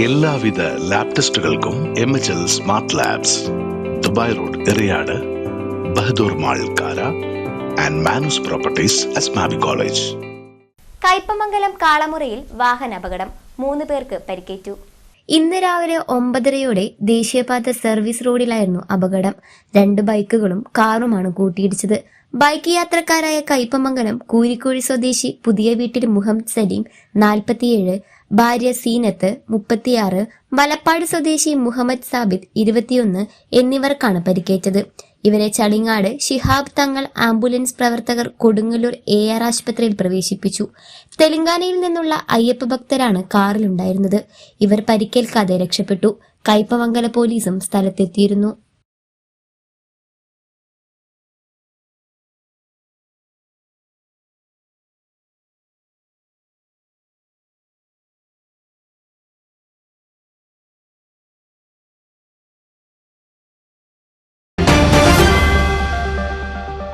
എല്ലാവിധ ലാബ് ടെസ്റ്റുകൾക്കും MHL smart labs, Dubai road, Eriyad, Bahadur mall, Kara and Manus properties, Asmabi college. Kaipamangalam കാളമുറയിൽ വാഹനാപകടം, 3 പേർക്ക് പരിക്കേറ്റു. ഇന്ന് രാവിലെ 9:30 ദേശീയപാത സർവീസ് റോഡിലായിരുന്നു അപകടം. 2 ബൈക്കുകളും കാറുമാണ് കൂട്ടിയിടിച്ചത്. ബൈക്ക് യാത്രക്കാരായ കയ്പമംഗലം കൂരിക്കുഴി സ്വദേശി പുതിയ വീട്ടിൽ മുഹമ്മദ് സലീം 47, ഭാര്യ സീനത്ത് 36, മലപ്പാട് സ്വദേശി മുഹമ്മദ് സാബിത്ത് 21 എന്നിവർക്കാണ് പരിക്കേറ്റത്. ഇവരെ ചളിങ്ങാട് ശിഹാബ് തങ്ങൾ ആംബുലൻസ് പ്രവർത്തകർ കൊടുങ്ങല്ലൂർ AR ആശുപത്രിയിൽ പ്രവേശിപ്പിച്ചു. തെലങ്കാനയിൽ നിന്നുള്ള അയ്യപ്പ ഭക്തരാണ് കാറിലുണ്ടായിരുന്നത്. ഇവർ പരിക്കേൽക്കാതെ രക്ഷപ്പെട്ടു. കയ്പമംഗല പോലീസും സ്ഥലത്തെത്തിയിരുന്നു.